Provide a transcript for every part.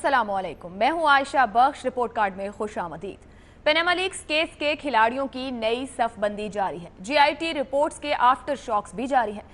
अस्सलाम वालेकुम, मैं हूं आयशा बख्श। रिपोर्ट कार्ड में खुश आमदीद। पनामा लीक्स केस के खिलाड़ियों की नई सफबंदी जारी है। जीआईटी रिपोर्ट्स के आफ्टर शॉक्स भी जारी है।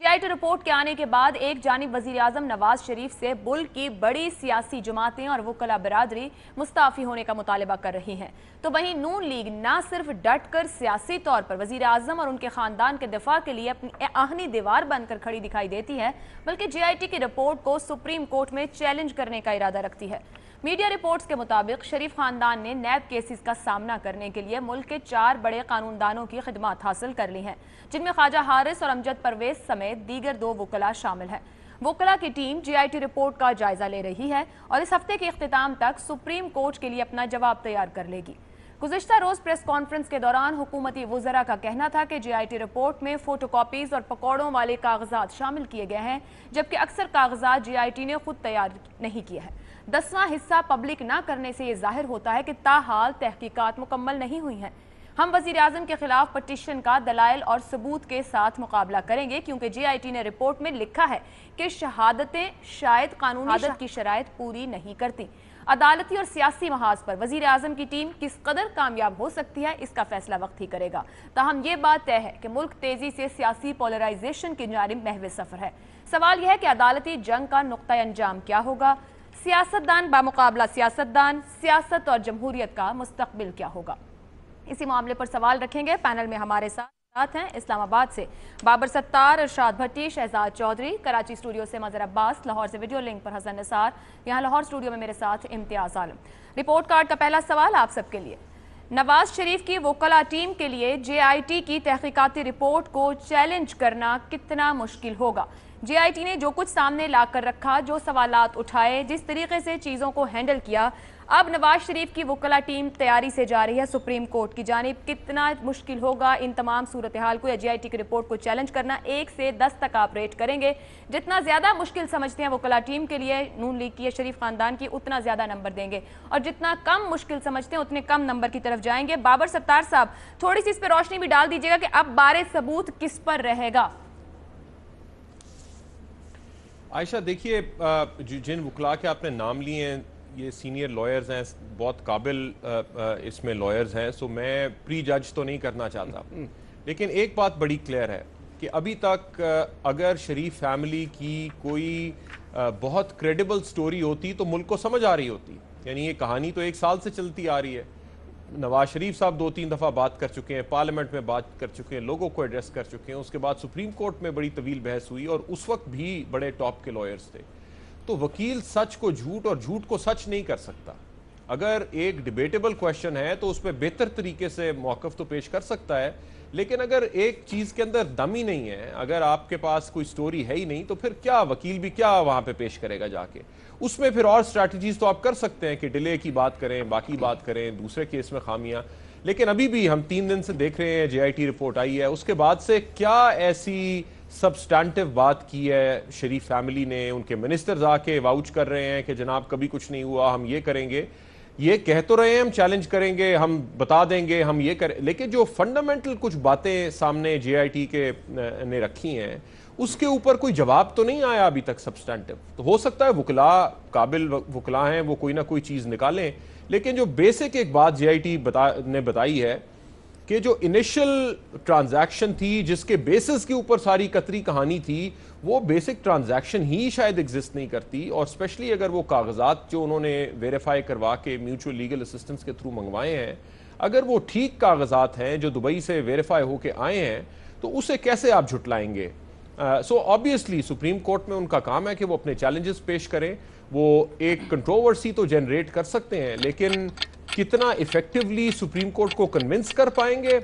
जीआईटी रिपोर्ट के आने के बाद एक जानिब वजीर आजम नवाज शरीफ से मुल्क की बड़ी सियासी जमातें और वकला बिरादरी मुस्ताफी होने का मुतालबा कर रही हैं, तो वहीं नून लीग न सिर्फ डट कर सियासी तौर पर वजीर आजम और उनके खानदान के दिफा के लिए अपनी आहनी दीवार बनकर खड़ी दिखाई देती है, बल्कि जीआईटी की रिपोर्ट को सुप्रीम कोर्ट में चैलेंज करने का इरादा रखती है। मीडिया रिपोर्ट्स के मुताबिक शरीफ खानदान ने नैब केसेस का सामना करने के लिए मुल्क के 4 बड़े कानूनदानों की खिदमत हासिल कर ली हैं, जिनमें ख्वाजा हारिस और अमजद परवेज समेत दीगर 2 वकला शामिल हैं। वकला की टीम जीआईटी रिपोर्ट का जायजा ले रही है और इस हफ्ते के इख्तिताम तक सुप्रीम कोर्ट के लिए अपना जवाब तैयार कर लेगी। गुज़िश्ता रोज प्रेस कॉन्फ्रेंस के दौरान हुकूमती वज़रा का कहना था कि जीआईटी रिपोर्ट में फोटोकॉपीज और पकौड़ों वाले कागजात शामिल किए गए हैं, जबकि अक्सर कागजात जीआईटी ने खुद तैयार नहीं किए हैं। 10वां हिस्सा पब्लिक न करने से यह जाहिर होता है कि ताहाल तहकीकात मुकम्मल नहीं हुई हैं। हम वज़ीर आज़म के खिलाफ पटिशन का दलाइल और सबूत के साथ मुकाबला करेंगे, क्योंकि जीआईटी ने रिपोर्ट में लिखा है कि शहादतें शायद कानूनी की शराइत पूरी नहीं करती। अदालती और सियासी महाज पर वजीर आजम की टीम किस कदर कामयाब हो सकती है, इसका फैसला वक्त ही करेगा। ताहम ये बात तय है कि मुल्क तेजी से सियासी पोलराइजेशन की जानिब महवे सफर है। सवाल यह है कि अदालती जंग का नुक्ता अंजाम क्या होगा, सियासतदान बामुकाबला सियासतदान, सियासत और जमहूरियत का मुस्तकबिल क्या होगा। इसी मामले पर सवाल रखेंगे। पैनल में हमारे साथ हैं इस्लामाबाद से बाबर सत्तार, इरशाद भट्टी, शहजाद चौधरी, कराची स्टूडियो से मजहर अब्बास, लाहौर से वीडियो लिंक पर हसन निसार, यहाँ लाहौर स्टूडियो में मेरे साथ इम्तियाज आलम। रिपोर्ट कार्ड का पहला सवाल आप सबके लिए। नवाज शरीफ की वकला टीम के लिए जीआईटी की तहकीकाती रिपोर्ट को चैलेंज करना कितना मुश्किल होगा? जीआईटी ने जो कुछ सामने लाकर रखा, जो सवालात उठाए, जिस तरीके से चीज़ों को हैंडल किया, अब नवाज शरीफ की वकला टीम तैयारी से जा रही है सुप्रीम कोर्ट की जानिब। कितना मुश्किल होगा इन तमाम सूरत हाल को या जीआईटी की रिपोर्ट को चैलेंज करना? 1 से 10 तक आप रेट करेंगे। जितना ज़्यादा मुश्किल समझते हैं वकला टीम के लिए, नून लीग की या शरीफ खानदान की, उतना ज़्यादा नंबर देंगे, और जितना कम मुश्किल समझते हैं उतने कम नंबर की तरफ जाएंगे। बाबर सत्तार साहब, थोड़ी सी इस पर रोशनी भी डाल दीजिएगा कि अब बारे सबूत किस पर रहेगा? आयशा, देखिए, जिन वकला के आपने नाम लिए हैं ये सीनियर लॉयर्स हैं, बहुत काबिल इसमें लॉयर्स हैं, सो मैं प्री जज तो नहीं करना चाहता, लेकिन एक बात बड़ी क्लियर है कि अभी तक अगर शरीफ फैमिली की कोई बहुत क्रेडिबल स्टोरी होती तो मुल्क को समझ आ रही होती। यानी ये कहानी तो 1 साल से चलती आ रही है। नवाज शरीफ साहब 2-3 दफ़ा बात कर चुके हैं, पार्लियामेंट में बात कर चुके हैं, लोगों को एड्रेस कर चुके हैं, उसके बाद सुप्रीम कोर्ट में बड़ी तवील बहस हुई और उस वक्त भी बड़े टॉप के लॉयर्स थे। तो वकील सच को झूठ और झूठ को सच नहीं कर सकता। अगर एक डिबेटेबल क्वेश्चन है तो उस पर बेहतर तरीके से मौक़िफ़ तो पेश कर सकता है, लेकिन अगर एक चीज़ के अंदर दम ही नहीं है, अगर आपके पास कोई स्टोरी है ही नहीं, तो फिर क्या वकील भी क्या वहाँ पे पेश करेगा जाके? उसमें फिर और स्ट्रैटेजीज तो आप कर सकते हैं कि डिले की बात करें, बाकी बात करें, दूसरे केस में खामियां, लेकिन अभी भी हम 3 दिन से देख रहे हैं जीआईटी रिपोर्ट आई है, उसके बाद से क्या ऐसी सब्सटैंटिव बात की है शरीफ फैमिली ने? उनके मिनिस्टर्स आके वाउच कर रहे हैं कि जनाब कभी कुछ नहीं हुआ, हम ये करेंगे, ये कह तो रहे हैं हम चैलेंज करेंगे, हम बता देंगे, हम ये करें, लेकिन जो फंडामेंटल कुछ बातें सामने जीआईटी के ने रखी हैं उसके ऊपर कोई जवाब तो नहीं आया अभी तक सब्सटैंटिव। तो हो सकता है वकला, काबिल वकला हैं, वो कोई ना कोई चीज़ निकालें, लेकिन जो बेसिक एक बात जीआईटी ने बताई है कि जो इनिशियल ट्रांजैक्शन थी, जिसके बेसिस के ऊपर सारी कतरी कहानी थी, वो बेसिक ट्रांजैक्शन ही शायद एग्जिस्ट नहीं करती। और स्पेशली अगर वो कागजात जो उन्होंने वेरीफाई करवा के म्यूचुअल लीगल असिस्टेंस के थ्रू मंगवाए हैं, अगर वो ठीक कागजात हैं जो दुबई से वेरीफाई होके आए हैं, तो उसे कैसे आप झुटलाएंगे? सो ऑब्वियसली सुप्रीम कोर्ट में उनका काम है कि वो अपने चैलेंजेस पेश करें। वो एक कंट्रोवर्सी तो जनरेट कर सकते हैं, लेकिन कितना इफेक्टिवली सुप्रीम कोर्ट को कन्विंस कर पाएंगे?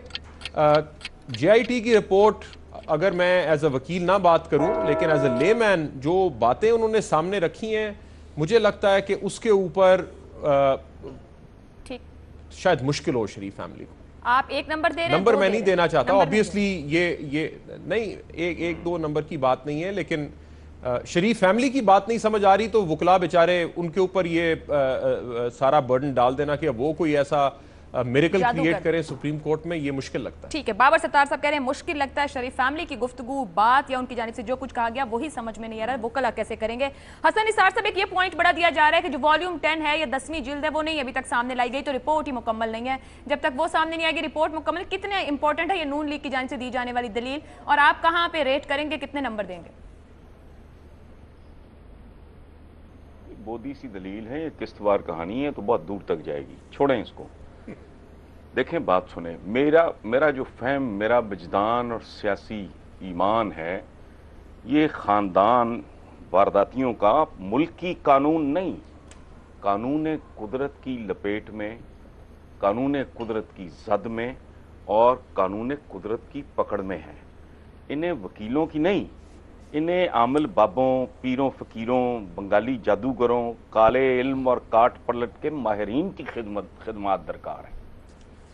जीआईटी की रिपोर्ट, अगर मैं एज अ वकील ना बात करूं, लेकिन एज अ लेमैन जो बातें उन्होंने सामने रखी हैं, मुझे लगता है कि उसके ऊपर शायद मुश्किल हो शरीफ फैमिली को। आप 1 नंबर दे रहे हैं? नंबर मैं नहीं देना चाहता, ऑब्वियसली ये नहीं, एक 2 नंबर की बात नहीं है, लेकिन शरीफ फैमिली की बात नहीं समझ आ रही तो वकला बेचारे, उनके ऊपर ये सारा बर्डन डाल देना कि वो कोई ऐसा मिरेकल जादू क्रिएट कर करें सुप्रीम कोर्ट में, ये मुश्किल लगता है। ठीक है, बाबर सत्तार साहब कह रहे हैं मुश्किल लगता है, शरीफ फैमिली की गुफ्तगू बात या उनकी जानिब से जो कुछ कहा गया वही समझ में नहीं आ रहा है, वो कल कैसे करेंगे। हसन निसार साहब एक ये पॉइंट बड़ा दिया जा रहा है कि जो वॉल्यूम 10 है या 10वीं जिल्द है वो नहीं अभी तक सामने लाई गई, तो रिपोर्ट ही मुकम्मल नहीं है। जब तक वो सामने नहीं आएगी रिपोर्ट मुकम्मल, कितने इंपॉर्टेंट है ये नून लीग की जानिब से दी जाने वाली दलील, और आप कहाँ पे रेट करेंगे, कितने नंबर देंगे? बोधी सी दलील है, ये किस्तवार कहानी है, तो बहुत दूर तक जाएगी, छोड़ें इसको। देखें, बात सुने, मेरा जो फहम, मेरा विजदान और सियासी ईमान है, ये ख़ानदान वारदातियों का मुल्की कानून नहीं, कानून कुदरत की लपेट में, कानून कुदरत की जद में और कानून कुदरत की पकड़ में है। इन्हें वकीलों की नहीं, इन्हें आमिल बाबों, पीरों फ़कीरों, बंगाली जादूगरों, काले इल्म और काट पलट के माहिरीन की खिदमत दरकार है।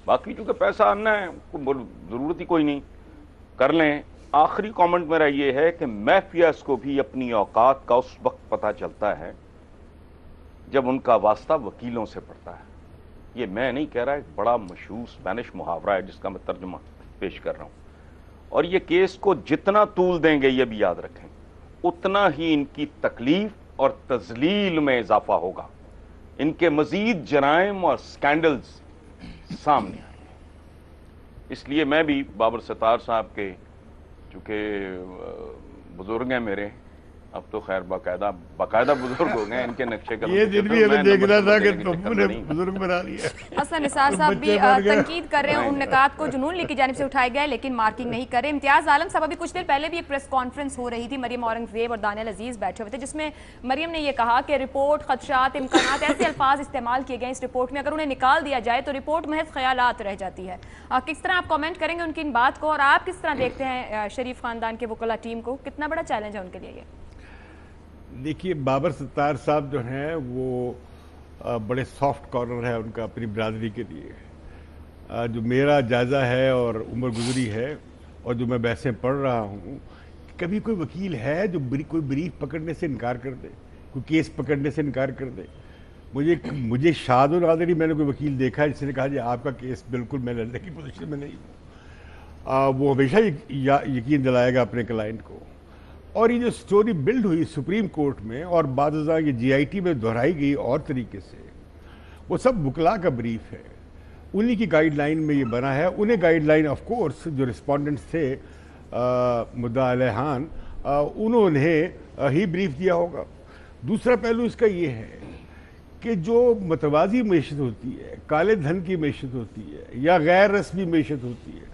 बाकी चूँकि पैसा आना है, ज़रूरत ही कोई नहीं, कर लें। आखिरी कमेंट मेरा ये है कि मैफियाज को भी अपनी औकात का उस वक्त पता चलता है जब उनका वास्ता वकीलों से पड़ता है। ये मैं नहीं कह रहा, एक बड़ा मशहूर स्पेनिश मुहावरा है जिसका मैं तर्जुमा पेश कर रहा हूँ। और ये केस को जितना तूल देंगे, ये भी याद रखें, उतना ही इनकी तकलीफ और तजलील में इजाफा होगा, इनके मजीद जराइम और स्कैंडल्स सामने आएंगे। इसलिए मैं भी बाबर सत्तार साहब के, चूँकि बुजुर्ग हैं मेरे, अब तो खैर बाकायदा बुजुर्ग हो गए, इनके नक्शे कदम ये दिन भी हमें देखना था कि तुमने बुजुर्ग बना लिया। हसन निसार साहब भी तनकीद कर रहे हैं उन निकात को जो नून लीग की जानिब से उठाए गए, लेकिन मार्किंग नहीं कर रहे। इम्तियाज आलम साहब, अभी कुछ देर पहले भी एक प्रेस कॉन्फ्रेंस हो रही थी, मरियम औरंगजेब और दानियल अजीज बैठे हुए थे, जिसमें मरियम ने यह कहा कि रिपोर्ट, खदशात, इम्कानात, ऐसे अल्फाज इस्तेमाल किए गए इस रिपोर्ट में, अगर उन्हें निकाल दिया जाए तो रिपोर्ट महज ख्यालात रह जाती है। किस तरह आप कॉमेंट करेंगे उनकी इन बात को, और आप किस तरह देखते हैं शरीफ खानदान के वकला टीम को, कितना बड़ा चैलेंज है उनके लिए ये? देखिए, बाबर सत्तार साहब जो हैं वो बड़े सॉफ्ट कॉर्नर है उनका अपनी बरादरी के लिए। जो मेरा जायज़ा है और उम्र गुजरी है और जो मैं बहसें पढ़ रहा हूँ, कभी कोई वकील है जो कोई ब्रीफ पकड़ने से इनकार कर दे, कोई केस पकड़ने से इनकार कर दे? मुझे शाद और नादरी मैंने कोई वकील देखा है जिसने कहा जी आपका केस बिल्कुल मैं लड़ने की पोजीशन में नहीं हूँ। वो हमेशा यकीन दिलाएगा अपने क्लाइंट को। और ये जो स्टोरी बिल्ड हुई सुप्रीम कोर्ट में और बाज़ ये जीआईटी में दोहराई गई और तरीके से, वो सब वकला का ब्रीफ है, उन्हीं की गाइडलाइन में ये बना है। उन्हें गाइडलाइन ऑफ कोर्स जो रिस्पोंडेंट्स थे मुद्दा अलहान, उन्होंने ही ब्रीफ दिया होगा। दूसरा पहलू इसका ये है कि जो मतवाजी मैशत होती है, काले धन की मैशत होती है या गैर रस्मी मैशत होती है,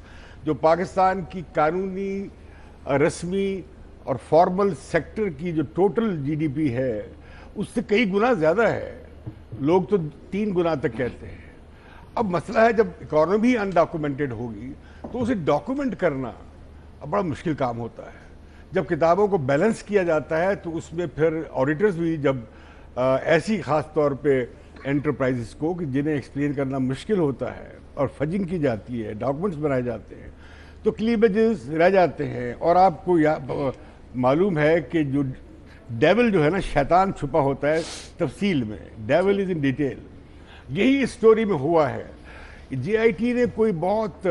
जो पाकिस्तान की कानूनी, रस्मी और फॉर्मल सेक्टर की जो टोटल जीडीपी है उससे कई गुना ज़्यादा है, लोग तो 3 गुना तक कहते हैं। अब मसला है जब इकॉनमी अनडॉक्यूमेंटेड होगी तो उसे डॉक्यूमेंट करना अब बड़ा मुश्किल काम होता है। जब किताबों को बैलेंस किया जाता है तो उसमें फिर ऑडिटर्स भी जब ऐसी ख़ास तौर पे एंटरप्राइजेस को कि जिन्हें एक्सप्लेन करना मुश्किल होता है और फजिंग की जाती है, डॉक्यूमेंट्स बनाए जाते हैं, तो क्लीवेजेस रह जाते हैं। और आपको मालूम है कि जो डेविल जो है ना, शैतान छुपा होता है तफसील में, डेविल इज़ इन डिटेल। यही इस स्टोरी में हुआ है। जीआईटी ने कोई बहुत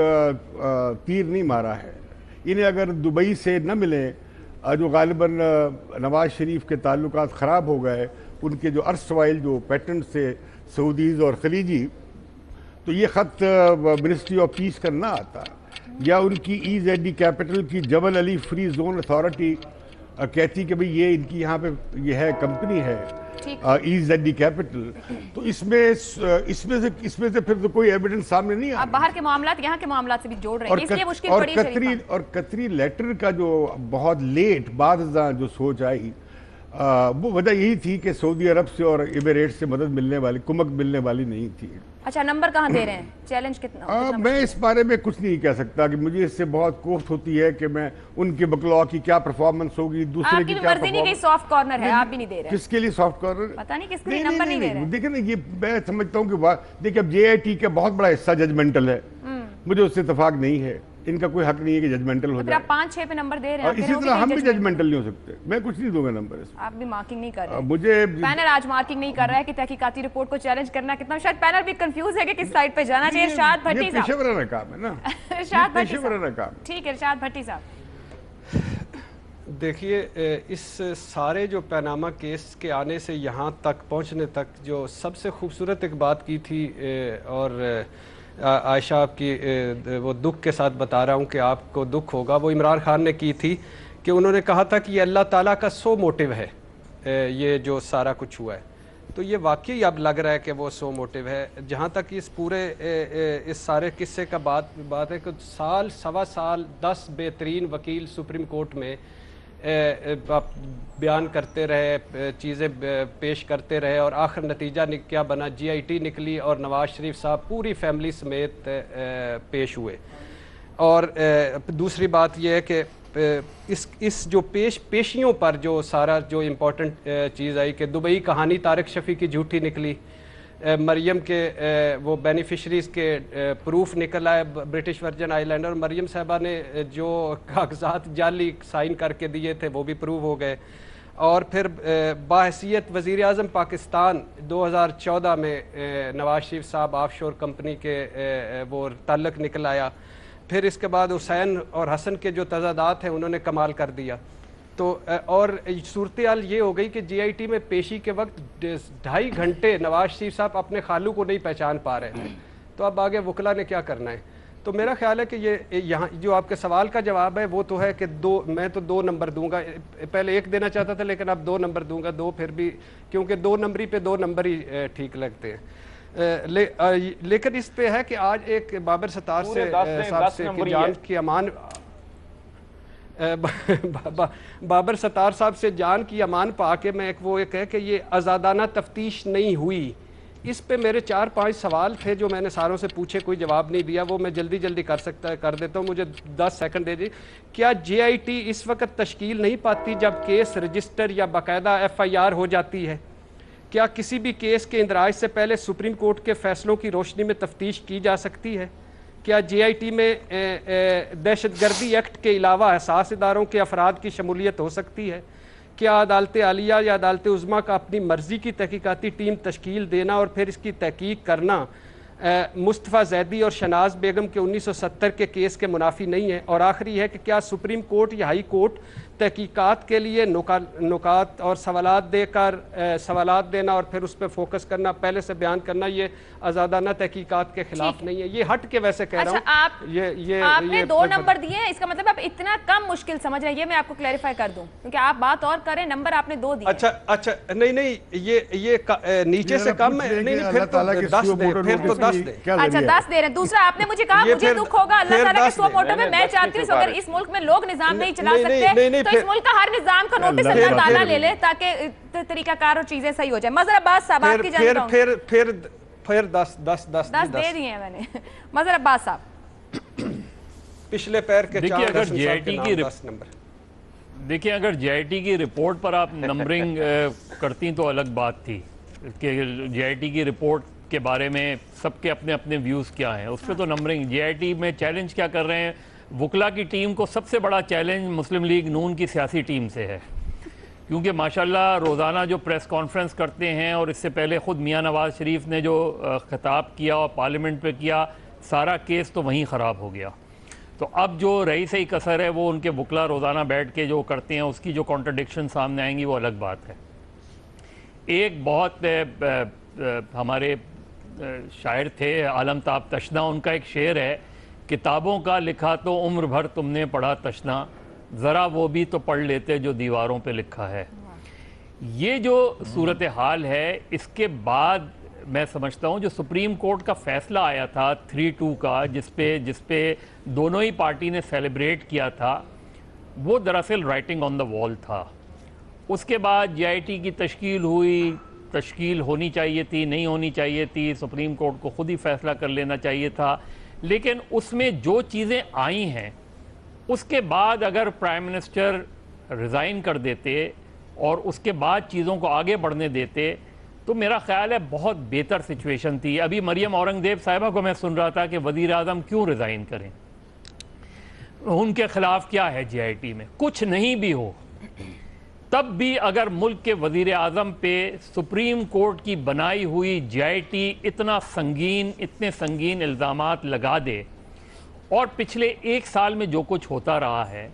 तीर नहीं मारा है। इन्हें अगर दुबई से न मिले, जो गालिबन नवाज शरीफ के ताल्लुकात ख़राब हो गए, उनके जो अर्सवाइल जो पेटेंट से सऊदीज़ और खलीजी, तो ये ख़त मिनिस्ट्री ऑफ पीस का ना आता, या उनकी EZD कैपिटल की जबल अली फ्री जोन अथॉरिटी कहती कि भाई ये इनकी यहाँ पे ये है कंपनी है EZD कैपिटल, तो इसमें से फिर तो कोई एविडेंस सामने नहीं आ। बाहर के मामलात यहाँ के मामलात से भी जोड़ रहे हैं, इसलिए मुश्किल पड़ी। और कतरी लेटर का जो बहुत लेट बाद जो सोच आई, वो वजह यही थी कि सऊदी अरब से और इमिरेट से मदद मिलने वाली, कुमक मिलने वाली नहीं थी। अच्छा, नंबर कहाँ दे रहे हैं? चैलेंज कितना? मैं इस बारे में कुछ नहीं कह सकता कि मुझे इससे बहुत कोफ्त होती है कि मैं उनके बकलॉ की क्या परफॉर्मेंस होगी, दूसरे की क्या मर्जी नहीं, कहीं सॉफ्ट कॉर्नर है, आप भी नहीं दे रहे। किसके लिए सॉफ्ट कॉर्नर? पता नहीं किसके लिए नंबर नहीं दे रहे। देखिए ना, ये मैं समझता हूँ कि देखिए अब JIT का बहुत बड़ा हिस्सा जजमेंटल है, मुझे उससे इत्तेफाक नहीं है। इनका कोई हक नहीं है कि जजमेंटल हो फिर जाए। आप 5-6 पे नंबर दे रहे हैं, और आप कह इसी रहे हो कि तरह हम नहीं भी judgment- जजमेंटल नहीं हो सकते। मैं कुछ नहीं दूंगा नंबर इसमें। आप भी मार्किंग नहीं कर रहे हैं। मुझे पैनल आज मार्किंग नहीं कर रहा है कि तहकीकाती रिपोर्ट को चैलेंज करना कितना, शायद पैनल भी कंफ्यूज है कि किस साइड पे जाना चाहिए। इरशाद भट्टी ये साहब, पेशेवराना काम है ना, इरशाद भट्टी पेशेवराना साहब, काम है। ठीक है इरशाद भट्टी साहब। देखिए, इस सारे जो पनामा केस के आने से यहाँ तक पहुँचने तक जो सबसे खूबसूरत एक बात की थी, और आयशा आपकी वो दुख के साथ बता रहा हूँ कि आपको दुख होगा, वो इमरान खान ने की थी कि उन्होंने कहा था कि ये अल्लाह ताला का सो मोटिव है ये जो सारा कुछ हुआ है। तो ये वाकई अब लग रहा है कि वो सो मोटिव है। जहाँ तक इस पूरे इस सारे किस्से का बात है कि साल सवा साल 10 बेहतरीन वकील सुप्रीम कोर्ट में बयान करते रहे, चीज़ें पेश करते रहे, और आखिर नतीजा क्या बना, GIT निकली और नवाज शरीफ साहब पूरी फैमिली समेत पेश हुए। और दूसरी बात यह है कि इस जो पेशियों पर जो सारा जो इम्पोर्टेंट चीज़ आई कि दुबई कहानी तारिक शफ़ी की झूठी निकली, मरियम के वो बेनिफिशरीज़ के प्रूफ निकल आए ब्रिटिश वर्जन आइलैंड, और मरियम साहबा ने जो कागजात जाली साइन करके दिए थे वो भी प्रूव हो गए। और फिर बाहैसियत वज़ीर आज़म पाकिस्तान 2014 में नवाज शरीफ साहब ऑफशोर कंपनी के वो तल्लक निकल आया। फिर इसके बाद हुसैन और हसन के जो तजादात हैं उन्होंने कमाल कर दिया। तो और सूरत हाल ये हो गई कि GIT में पेशी के वक्त 2.5 घंटे नवाज शरीफ साहब अपने खालू को नहीं पहचान पा रहे थे। तो अब आगे वकला ने क्या करना है। तो मेरा ख्याल है कि ये यहाँ जो आपके सवाल का जवाब है वो तो है कि मैं तो 2 नंबर दूंगा। पहले 1 देना चाहता था लेकिन अब 2 नंबर दूंगा, 2 फिर भी, क्योंकि 2 नंबरी पे 2 नंबर ही ठीक लगते हैं। लेकिन इस पे है कि आज एक बाबर सत्तार से साहब से जान की अमान बाबर सत्तार साहब से जान की अमान पा के मैं वो एक है कि ये आज़ादाना तफ्तीश नहीं हुई। इस पे मेरे 4-5 सवाल थे जो मैंने सारों से पूछे, कोई जवाब नहीं दिया। वो मैं जल्दी कर देता हूँ, मुझे 10 सेकंड दे दी। क्या GIT इस वक्त तश्कील नहीं पाती जब केस रजिस्टर या बाकायदा FIR हो जाती है? क्या किसी भी केस के इंदराज से पहले सुप्रीम कोर्ट के फैसलों की रोशनी में तफ्तीश की जा सकती है? क्या GIT में दहशतगर्दी एक्ट के अलावा हसास इदारों के अफराद की शमूलियत हो सकती है? क्या अदालत आलिया या अदालत उज़्मा का अपनी मर्ज़ी की तहकीकाती टीम तश्कील देना और फिर इसकी तहकीक करना मुस्तफ़ा ज़ैदी और शनाज बेगम के 1970 के केस के मुनाफी नहीं है? और आखिरी है कि क्या सुप्रीम कोर्ट या हाई कोर्ट तहकीकात के लिए नुकात और सवालात देना और फिर उस पर फोकस करना, पहले से बयान करना, ये आज़ादाना तहकीकात के खिलाफ नहीं है? ये हट के वैसे कह रहा हूँ। आपने 2 नंबर दिए हैं, इसका मतलब आप इतना कम मुश्किल समझ रहे हैं, ये मैं आपको क्लैरिफाई कर दूं, क्योंकि आप बात और करें, नंबर आपने 2 दिए। अच्छा नहीं ये नीचे से कम है। नहीं फिर तो 10 दे, फिर तो 10 दे। अच्छा 10 दे रहे हैं। दूसरा आपने मुझे कहा मुझे दुख होगा, अल्लाह ताला के सो मोटो में मैं चाहती हूँ अगर इस मुल्क में लोग निजाम नहीं चला सकते तो इस मुल्क का हर निजाम का नोटिस अल्लाह ताला ले ले ताकि तरीकाकार और चीजें सही हो जाए। मजहर अब्बास साहब आपकी जानता हूं। फिर 10 दे दिए हैं मैंने। मजहर अब्बास साहब, पिछले पैर के देखिए, अगर GIT की 10 नंबर, देखिए अगर GIT की रिपोर्ट पर आप नंबरिंग करती तो अलग बात थी कि GIT की रिपोर्ट के बारे में सबके अपने अपने व्यूज़ क्या हैं, उस पर तो नंबरिंग। GIT में चैलेंज क्या कर रहे हैं, वकला की टीम को सबसे बड़ा चैलेंज मुस्लिम लीग नून की सियासी टीम से है, क्योंकि माशाल्लाह रोज़ाना जो प्रेस कॉन्फ्रेंस करते हैं और इससे पहले ख़ुद मियाँ नवाज़ शरीफ ने जो ख़िताब किया और पार्लियामेंट पे किया, सारा केस तो वहीं ख़राब हो गया। तो अब जो रही सही कसर है वो उनके वकला रोज़ाना बैठ के जो करते हैं उसकी जो कॉन्ट्रडिक्शन सामने आएंगी वो अलग बात है। एक बहुत हमारे शायर थे आलमताब तशना, उनका एक शेर है, किताबों का लिखा तो उम्र भर तुमने पढ़ा तशना, ज़रा वो भी तो पढ़ लेते जो दीवारों पे लिखा है। ये जो सूरत हाल है, इसके बाद मैं समझता हूँ जो सुप्रीम कोर्ट का फैसला आया था 3-2 का, जिसपे दोनों ही पार्टी ने सेलिब्रेट किया था, वो दरअसल राइटिंग ऑन द वॉल था। उसके बाद GIT की तश्कील हुई, तश्कील होनी चाहिए थी, नहीं होनी चाहिए थी, सुप्रीम कोर्ट को खुद ही फैसला कर लेना चाहिए था। लेकिन उसमें जो चीज़ें आई हैं उसके बाद अगर प्राइम मिनिस्टर रिज़ाइन कर देते और उसके बाद चीज़ों को आगे बढ़ने देते तो मेरा ख्याल है बहुत बेहतर सिचुएशन थी। अभी मरियम औरंगज़ेब साहिबा को मैं सुन रहा था कि वज़ीर आज़म क्यों रिज़ाइन करें, उनके खिलाफ क्या है जीआईटी में, कुछ नहीं भी हो, तब भी अगर मुल्क के वजीर आज़म पे सुप्रीम कोर्ट की बनाई हुई जीआईटी इतने संगीन इल्ज़ामात लगा दे और पिछले 1 साल में जो कुछ होता रहा है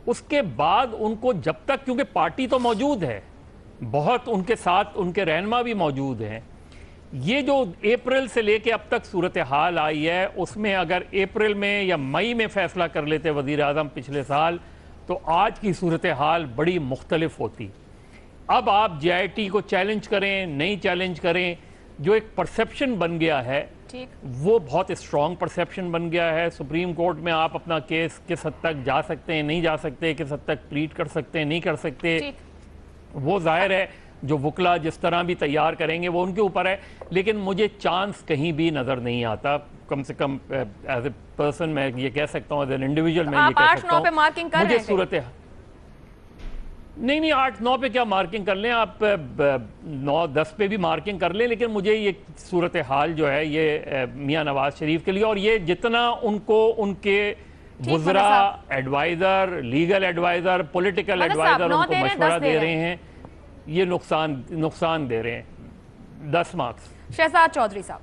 उसके बाद उनको जब तक, क्योंकि पार्टी तो मौजूद है, बहुत उनके साथ उनके रहनुमा भी मौजूद हैं, ये जो अप्रैल से लेके अब तक सूरत हाल आई है उसमें अगर अप्रैल में या मई में फैसला कर लेते वज़ीर आज़म पिछले साल तो आज की सूरत हाल बड़ी मुख्तलिफ होती। अब आप जीआईटी को चैलेंज करें नहीं चैलेंज करें, जो एक परसेप्शन बन गया है वो बहुत स्ट्रॉन्ग परसेप्शन बन गया है। सुप्रीम कोर्ट में आप अपना केस किस हद तक जा सकते हैं, नहीं जा सकते, किस हद तक प्लीड कर सकते हैं, नहीं कर सकते, वो जाहिर है जो वकला जिस तरह भी तैयार करेंगे वो उनके ऊपर है, लेकिन मुझे चांस कहीं भी नज़र नहीं आता। कम से कम एज ए पर्सन मैं ये कह सकता हूँ, एज एन इंडिविजुअल मैं ये कह सकता हूँ, मुझे सूरत नहीं 8-9 पे क्या मार्किंग कर लें आप, 9-10 पे भी मार्किंग कर लें, लेकिन मुझे ये सूरत हाल जो है ये मियां नवाज शरीफ के लिए, और ये जितना उनको उनके वज़रा, advisor, legal advisor, political advisor उनको मशवरा दे रहे हैं, ये नुकसान दे रहे हैं। 10 मार्क्स। शहजाद चौधरी साहब।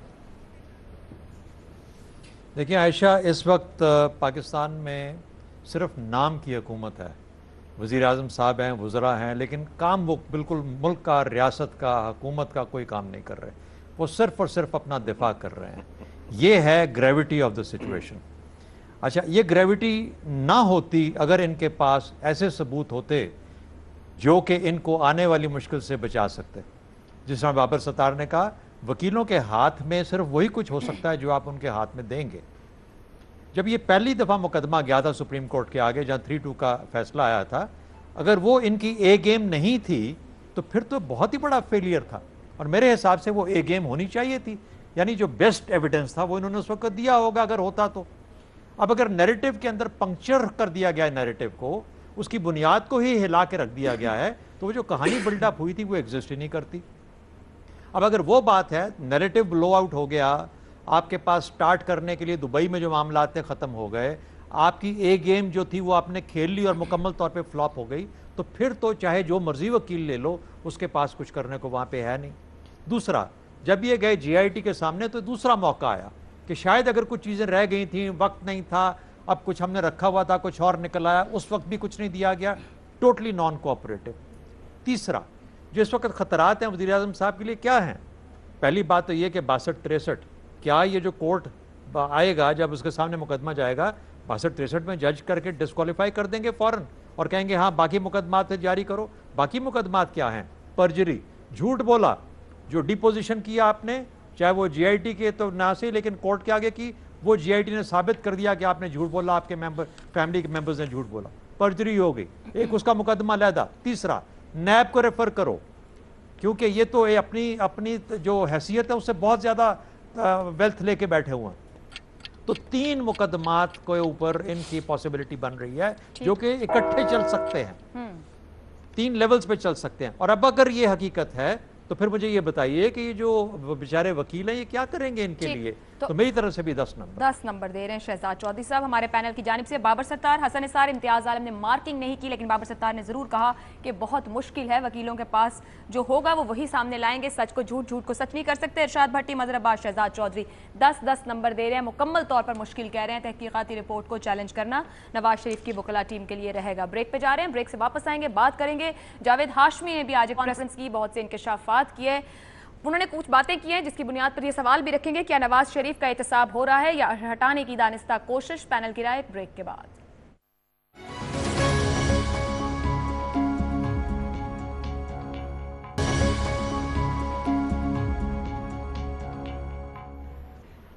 देखिए आयशा, इस वक्त पाकिस्तान में सिर्फ नाम की हुकूमत है, वज़ीर आज़म साहब हैं, वज़रा हैं, लेकिन काम वो बिल्कुल मुल्क का, रियासत का, हुकूमत का कोई काम नहीं कर रहे। वो सिर्फ और सिर्फ अपना दिफा कर रहे हैं। ये है ग्रेविटी ऑफ द सिचुएशन। अच्छा, ये ग्रेविटी ना होती अगर इनके पास ऐसे सबूत होते जो कि इनको आने वाली मुश्किल से बचा सकते। जिस तरह बाबर सत्तार ने कहा, वकीलों के हाथ में सिर्फ वही कुछ हो सकता है जो आप उनके हाथ में देंगे। जब ये पहली दफ़ा मुकदमा गया था सुप्रीम कोर्ट के आगे, जहाँ 3-2 का फैसला आया था, अगर वो इनकी ए गेम नहीं थी तो फिर तो बहुत ही बड़ा फेलियर था, और मेरे हिसाब से वो ए गेम होनी चाहिए थी। यानी जो बेस्ट एविडेंस था वो इन्होंने उस वक्त दिया होगा अगर होता तो। अब अगर नैरेटिव के अंदर पंक्चर कर दिया गया है, नैरेटिव को, उसकी बुनियाद को ही हिला के रख दिया गया है, तो वो जो कहानी बिल्डअप हुई थी वो एग्जिस्ट ही नहीं करती। अब अगर वो बात है, नैरेटिव ब्लो आउट हो गया, आपके पास स्टार्ट करने के लिए दुबई में जो मामला थे ख़त्म हो गए, आपकी ए गेम जो थी वो आपने खेल ली और मुकम्मल तौर पे फ्लॉप हो गई, तो फिर तो चाहे जो मर्जी वकील ले लो, उसके पास कुछ करने को वहाँ पे है नहीं। दूसरा, जब ये गए जीआईटी के सामने तो दूसरा मौका आया कि शायद अगर कुछ चीज़ें रह गई थी, वक्त नहीं था, अब कुछ हमने रखा हुआ था, कुछ और निकल आया, उस वक्त भी कुछ नहीं दिया गया, टोटली नॉन कोऑपरेटिव। तीसरा, जो इस वक्त खतरात हैं वज़ीर आज़म साहब के लिए क्या हैं? पहली बात तो ये कि 62-63, क्या ये जो कोर्ट आएगा, जब उसके सामने मुकदमा जाएगा, 62-63 में जज करके डिस्क्वालीफाई कर देंगे फ़ौरन और कहेंगे हाँ बाकी मुकदमात जारी करो। बाकी मुकदमात क्या हैं? परजरी, झूठ बोला, जो डिपोजिशन किया आपने, चाहे वो जीआईटी के तो ना से, लेकिन कोर्ट के आगे की, वो जीआईटी ने साबित कर दिया कि आपने झूठ बोला, आपके फैमिली के मेंबर्स ने झूठ बोला, परजरी हो गई, एक उसका मुकदमा लैदा। तीसरा, नैब को रेफर करो, क्योंकि ये तो अपनी जो हैसियत है उससे बहुत ज़्यादा वेल्थ लेके बैठे हुए हैं। तो 3 मुकदमात के ऊपर इनकी पॉसिबिलिटी बन रही है जो कि इकट्ठे चल सकते हैं, 3 लेवल्स पे चल सकते हैं। और अब अगर ये हकीकत है तो फिर मुझे ये बताइए कि ये जो बेचारे वकील हैं ये क्या करेंगे इनके लिए? तो मेरी तरफ से भी 10 नंबर दे रहे हैं शहजाद चौधरी साहब। हमारे पैनल की जानिब से बाबर सत्तार, हसन निसार, इम्तियाज आलम ने मार्किंग नहीं की, लेकिन बाबर सत्तार ने जरूर कहा कि बहुत मुश्किल है, वकीलों के पास जो होगा वो वही सामने लाएंगे, सच को झूठ, झूठ को सच नहीं कर सकते। इरशाद भट्टी, मजहर अब्बास, शहजाद चौधरी 10-10 नंबर दे रहे हैं, मुकम्मल तौर पर मुश्किल कह रहे हैं। तहकीकाती रिपोर्ट को चैलेंज करना नवाज शरीफ की वकला टीम के लिए रहेगा। ब्रेक पे जा रहे हैं, ब्रेक से वापस आएंगे, बात करेंगे। जावेद हाशमी ने भी आज कॉन्फ्रेंस की, बहुत से इंकशाफात किए, उन्होंने कुछ बातें की हैं जिसकी बुनियाद पर ये सवाल भी रखेंगे, क्या नवाज शरीफ का एहतसाब हो रहा है या हटाने की दानिस्ता कोशिश? पैनल की राय ब्रेक के बाद।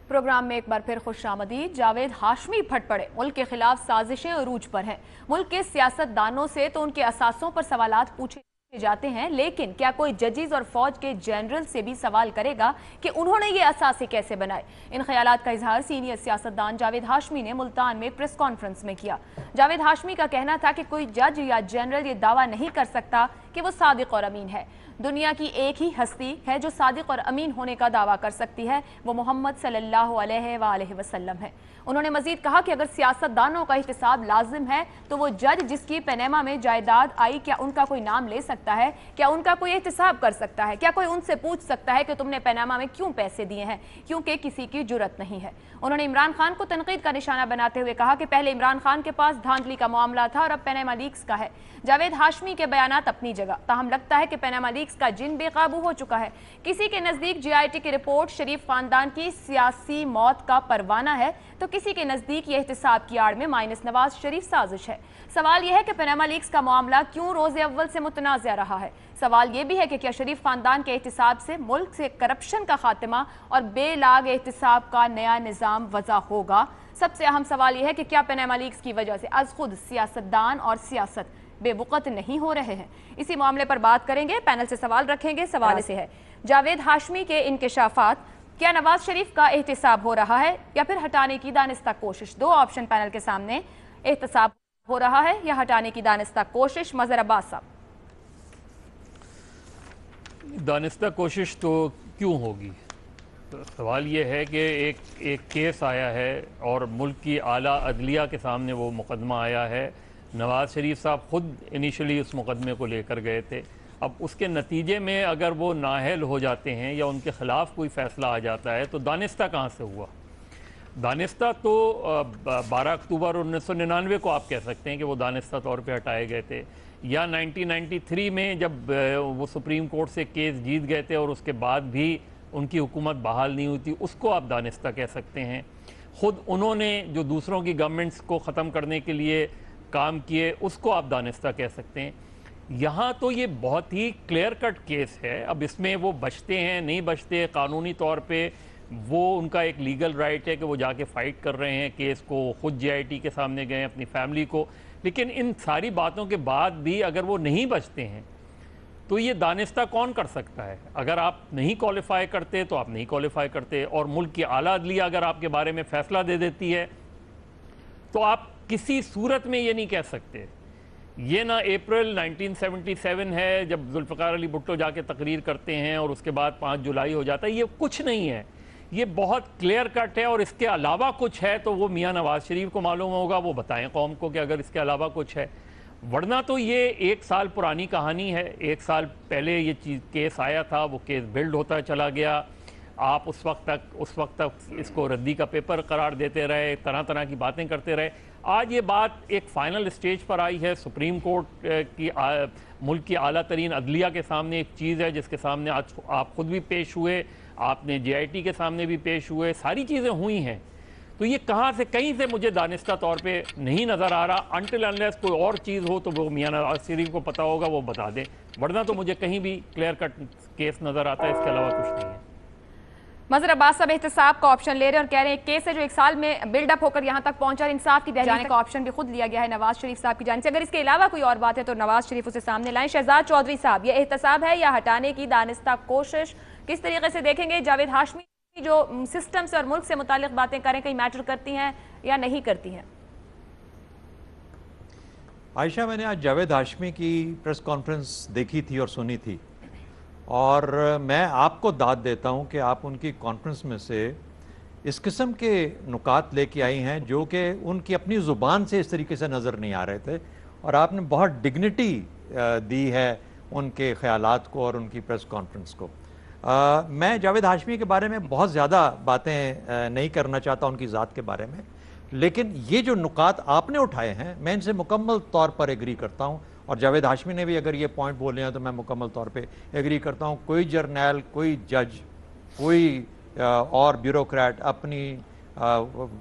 प्रोग्राम में एक बार फिर खुशामदीद। जावेद हाशमी फट पड़े, मुल्क के खिलाफ साजिशें अरूज पर हैं। मुल्क के सियासतदानों से तो उनके असासों पर सवालात पूछे जाते हैं, लेकिन क्या कोई जजेस और फौज के जनरल से भी सवाल करेगा कि उन्होंने ये असासे कैसे बनाए? इन ख्यालात का इजहार सीनियर सियासतदान जावेद हाशमी ने मुल्तान में प्रेस कॉन्फ्रेंस में किया। जावेद हाशमी का कहना था कि कोई जज या जनरल ये दावा नहीं कर सकता کہ وہ صادق اور امین ہے۔ دنیا کی ایک ہی ہستی ہے جو صادق اور امین ہونے کا دعویٰ کر سکتی ہے، وہ محمد صلی اللہ علیہ وآلہ وسلم ہے۔ انہوں نے مزید کہا کہ اگر سیاست دانوں کا احتساب لازم ہے تو وہ جج جس کی پینیما میں جائیداد آئی، کیا ان کا کوئی نام لے سکتا ہے؟ کیا ان کا کوئی احتساب کر سکتا ہے؟ کیا کوئی ان سے پوچھ سکتا ہے کہ تم نے پینیما میں کیوں پیسے دیے ہیں؟ کیونکہ کسی کی جرت نہیں ہے۔ انہوں نے عمران خان کو تنقید کا نشانہ بناتے ہوئے کہا کہ پہلے عمران خان کے پاس دھاندلی کا معاملہ تھا اور اب پینیما لیکس کا ہے۔ جاوید ہاشمی کے بیانات اپنی جگہ، تاہم لگتا ہے کہ پینیما لیکس کا جن بے قابو ہو چکا ہے۔ کسی کے نزدیک جی آئی ٹی کی رپورٹ شریف خاندان کی سیاسی موت کا پروانہ ہے تو کسی کے نزدیک یہ احتساب کی آڑ میں مائنس نواز شریف سازش ہے۔ سوال یہ ہے کہ پینیما لیکس کا معاملہ کیوں روز اول سے متنازع رہا ہے؟ سوال یہ بھی ہے کہ کیا شریف خاندان کے احتساب سے ملک سے کرپشن کا خاتمہ اور بے لاگ احتساب کا نیا نظام وضع ہوگا؟ سب سے اہم سوال یہ ہے کہ کیا پینیما لیکس کی وجہ سے از خود سیاستدان اور سیاست بے وقت نہیں ہو رہے ہیں؟ اسی معاملے پر بات کریں گے، پینل سے سوال رکھیں گے۔ سوال سے ہے جاوید ہاشمی کے انکشافات، کیا نواز شریف کا احتساب ہو رہا ہے یا پھر ہٹانے کی دانستہ کوشش؟ دو آپشن پینل کے سامنے، احتساب ہو رہا ہے یا ہٹانے کی دانستہ کوشش؟ مظہر عباس صاحب۔ دانستہ کوشش تو کیوں ہوگی؟ سوال یہ ہے کہ ایک کیس آیا ہے اور ملک کی اعلیٰ عدلیہ کے سامنے وہ مقدمہ آیا ہے۔ نواز شریف صاحب خود انیشلی اس مقدمے کو لے کر گئے تھے۔ اب اس کے نتیجے میں اگر وہ نااہل ہو جاتے ہیں یا ان کے خلاف کوئی فیصلہ آ جاتا ہے تو دانستہ کہاں سے ہوا؟ دانستہ تو 12 اکتوبر 1999 کو آپ کہہ سکتے ہیں کہ وہ دانستہ طور پہ ہٹائے گئے تھے، یا 1993 میں جب وہ سپریم کورٹ سے کیس جیت گئے تھے اور اس کے بعد بھی ان کی حکومت بحال نہیں ہوئی تھی، اس کو آپ دانستہ کہہ سکتے ہیں۔ خود انہوں نے جو دوسروں کی گورنمنٹس کو ختم کرنے کے لیے کام کیے، اس کو آپ دانستہ کہہ سکتے ہیں۔ یہاں تو یہ بہت ہی کلیئر کٹ کیس ہے، اب اس میں وہ بچتے ہیں نہیں بچتے، قانونی طور پہ وہ ان کا ایک لیگل رائٹ ہے کہ وہ جا کے فائٹ کر رہے ہیں کیس کو، خود جی آئی ٹی کے سامنے گئے اپنی فیملی کو، لیکن ان ساری باتوں کے بعد بھی اگر وہ نہیں بچتے ہیں تو یہ دانستہ کون کر سکتا ہے؟ اگر آپ نہیں کوالیفائی کرتے تو آپ نہیں کوالیفائی کرتے، اور ملک کی اعلیٰ عدلیہ اگر آپ کے بارے میں فیصلہ دے دیتی ہے تو آپ کسی صورت میں یہ نہیں کہہ سکتے۔ یہ نہ اپریل 1977 ہے جب ذوالفقار علی بھٹو جا کے تقریر کرتے ہیں اور اس کے بعد 5 جولائی ہو جاتا ہے، یہ کچھ نہیں ہے، یہ بہت کلیئر کٹ ہے، اور اس کے علاوہ کچھ ہے تو وہ میاں نواز شریف کو معلوم ہوگا، وہ بتائیں قوم کو کہ اگر اس کے علاوہ کچھ ہے، ورنہ تو یہ 1 سال پرانی کہانی ہے۔ 1 سال پہلے یہ کیس آیا تھا، وہ کیس بلڈ ہوتا چلا گیا، آپ اس وقت تک اس کو ردی کا پیپر قرار دیتے رہے، طرح طرح کی باتیں کرتے رہے۔ آج یہ بات ایک فائنل اسٹیج پر آئی ہے، سپریم کورٹ کی ملک کی اعلیٰ ترین عدلیہ کے سامنے ایک چیز ہے جس کے سامنے آج آپ خود بھی پیش ہوئے، آپ نے جی آئی ٹی کے سامنے بھی پیش ہوئے، ساری چیزیں ہوئی ہیں، تو یہ کہاں سے کہیں سے مجھے دانستہ طور پہ نہیں نظر آ رہا۔ انٹل انلیس کوئی اور چیز ہو تو وہ میاں نواز شریف کو پتا ہوگا، وہ بتا دیں، ورنہ تو مجھے کہیں بھی کلیئر کٹ کیس نظر آتا ہے، اس کے علاوہ کچھ نہیں ہے۔ مظہر عباس صاحب احتساب کا آپشن لے رہے ہیں اور کہہ رہے ہیں ایک کیس ہے جو 1 سال میں بلڈ اپ ہو کر یہاں تک پہنچا، انصاف کی دہلیز کا آپشن بھی خود لیا گیا ہے نواز شریف صاحب کی جانب سے۔ اگر اس کے علاوہ کوئی اور بات ہے تو نواز شریف اسے سامنے لائیں۔ شہزاد چودھری صاحب، یہ احتساب ہے یا ہٹانے کی دانستہ کوشش، کس طریقے سے دیکھیں گے؟ جاوید ہاشمی جو سسٹم سے اور ملک سے متعلق باتیں کریں کہیں میٹر کرتی ہیں یا نہیں کرتی ہیں؟ عائشہ، میں نے آج جاوید ہاشمی کی پریس کانفرنس دیکھی تھی اور سنی تھی، اور میں آپ کو داد دیتا ہوں کہ آپ ان کی کانفرنس میں سے اس قسم کے نکات لے کے آئی ہیں جو کہ ان کی اپنی زبان سے اس طریقے سے نظر نہیں آ رہے تھے، اور آپ نے بہت ڈگنیٹی دی ہے ان کے خیالات کو اور ان کی پریس کانفرنس کو۔ میں جاوید ہاشمی کے بارے میں بہت زیادہ باتیں نہیں کرنا چاہتا ان کی ذات کے بارے میں، لیکن یہ جو نکات آپ نے اٹھائے ہیں میں ان سے مکمل طور پر ایگری کرتا ہوں، اور جاوید ہاشمی نے بھی اگر یہ پوائنٹ بولے ہیں تو میں مکمل طور پہ ایگری کرتا ہوں۔ کوئی جرنیل، کوئی جج، کوئی اور بیوروکریٹ اپنی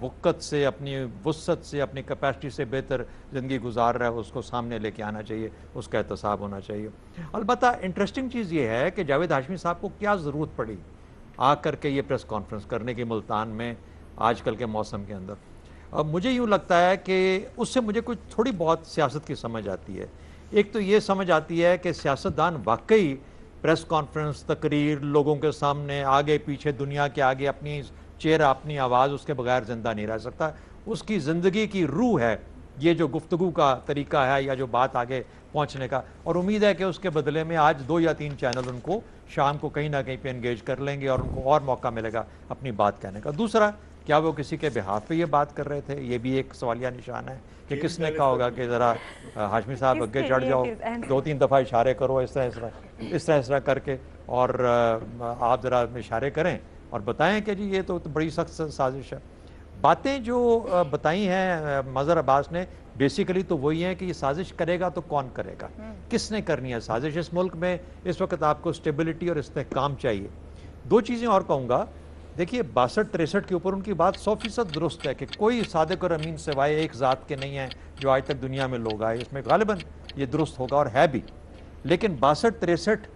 وقت سے، اپنی وسعت سے، اپنی کیپیسٹی سے بہتر زندگی گزار رہا ہے، اس کو سامنے لے کے آنا چاہیے، اس کا احتساب ہونا چاہیے۔ البتہ انٹرسٹنگ چیز یہ ہے کہ جاوید ہاشمی صاحب کو کیا ضرورت پڑی آ کر کے یہ پریس کانفرنس کرنے کی ملتان میں آج کل کے موسم کے اندر۔ اب مجھے یوں لگتا ہے کہ اس سے مجھے کچھ تھوڑی بہت سیاست کی سمجھ آتی ہے۔ ایک تو یہ سمجھ آتی ہے کہ سیاستدان واقعی پریس کانفرنس، تقریر، لوگوں کے سامنے آگے پیچھے دنیا کے آگے اپنی چہرہ، اپنی آواز اس کے بغیر زندہ نہیں رہ سکتا۔ اس کی زندگی کی روح ہے یہ جو گفتگو کا طریقہ ہے یا جو بات آگے پہنچنے کا، اور امید ہے کہ اس کے بدلے میں آج 2 یا 3 چینل ان کو شام کو کہیں نہ کہیں پہ انگیج کر لیں گے اور ان کو اور موقع ملے گا اپنی بات کہنے کا۔ دوسرا، کیا وہ کسی کے بحاف پہ یہ بات کر رہے تھے؟ یہ بھی ایک سوالیہ نشان ہے کہ کس نے کہا ہوگا کہ ذرا ہاشمی صاحب اگے چڑھ جاؤ، 2-3 دفعہ اشارے کرو اس طرح کر کے، اور آپ ذرا اشارے کریں اور بتائیں کہ جی یہ تو بڑی سخت سازش ہے۔ باتیں جو بتائی ہیں مظہر عباس نے بیسیکلی تو وہی ہیں کہ یہ سازش کرے گا تو کون کرے گا، کس نے کرنی ہے سازش۔ اس ملک میں اس وقت آپ کو سٹیبلٹی اور استحکام چاہیے۔ 2 چیزیں اور کہوں گا، دیکھیے 62-63 کے اوپر ان کی بات 100% درست ہے کہ کوئی صادق اور امین سوائے ایک ذات کے نہیں ہیں جو آج تک دنیا میں لوگ آئے، اس میں غالباً یہ درست ہوگا اور ہے بھی۔ لیکن 62-63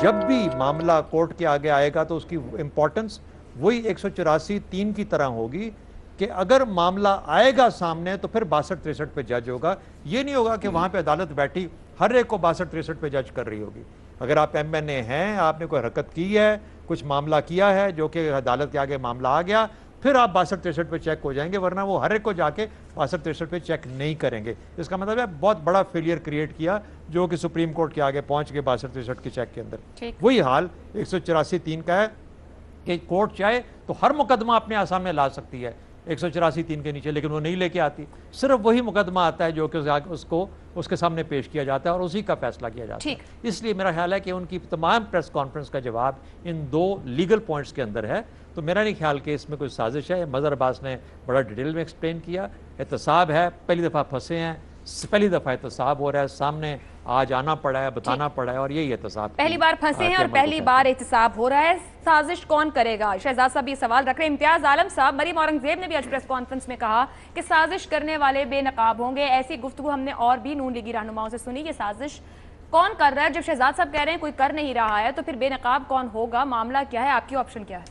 جب بھی معاملہ کورٹ کے آگے آئے گا تو اس کی امپورٹنس وہی 184-3 کی طرح ہوگی کہ اگر معاملہ آئے گا سامنے تو پھر 62-63 پہ جج ہوگا۔ یہ نہیں ہوگا کہ وہاں پہ عدالت بیٹھی ہر ایک کو 62-63 پہ جج کر رہی ہوگی۔ اگر آپ ایم این اے ہیں، آپ نے کوئی حرکت کی ہے، کچھ معاملہ کیا ہے جو کہ عدالت کے آگے معاملہ آ گیا، پھر آپ 62-63 پہ چیک ہو جائیں گے، ورنہ وہ ہر ایک کو جا کے 62-63 پہ چیک نہیں کریں گے۔ اس کا مطلب ہے بہت بڑا فیلئر کریٹ کیا جو کہ سپریم کورٹ کے آگے پہنچ کے 62-63 کے چیک کے اندر۔ وہی حال 184-3 کا ہے کہ کورٹ چاہے تو ہر مقدمہ اپنے سامنے لا سکتی ہے 184-3 کے نیچے، لیکن وہ نہیں لے کے آتی۔ صرف وہی مقدمہ آتا ہے جو کہ اس کے سامنے پیش کیا جاتا ہے اور اسی کا فیصلہ کیا جاتا ہے۔ اس لیے میرا خیال ہے کہ ان کی تمام پریس کانفرنس کا جواب ان 2 لیگل پوائنٹس کے اندر ہے۔ تو میرا نہیں خیال کہ اس میں کوئی سازش ہے۔ مظہر عباس نے بڑا ڈیٹیل میں ایکسپلین کیا، احتساب ہے، پہلی دفعہ پھنسے ہیں، پہلی دفعہ احتساب ہو رہا ہے، سامنے آج آنا پڑا ہے، بتانا پڑا ہے، اور یہی احتساب پہلی بار پھنسے ہیں اور پہلی بار احتساب ہو رہا ہے۔ سازش کون کرے گا؟ شہزاد صاحب یہ سوال رکھ رہے ہیں۔ امتیاز عالم صاحب، مریم اورنگزیب نے بھی آج پریس کانفرنس میں کہا کہ سازش کرنے والے بے نقاب ہوں گے۔ ایسی گفتگو ہم نے اور بھی نون لیگی رہنماؤں سے سنی۔ یہ سازش کون کر رہا ہے؟ جب شہزاد صاحب کہہ رہے ہیں کوئی کر نہیں رہا ہے تو پھر بے نقاب کون ہوگا؟ معاملہ کیا ہے؟ آپ کی آپشن کیا ہے؟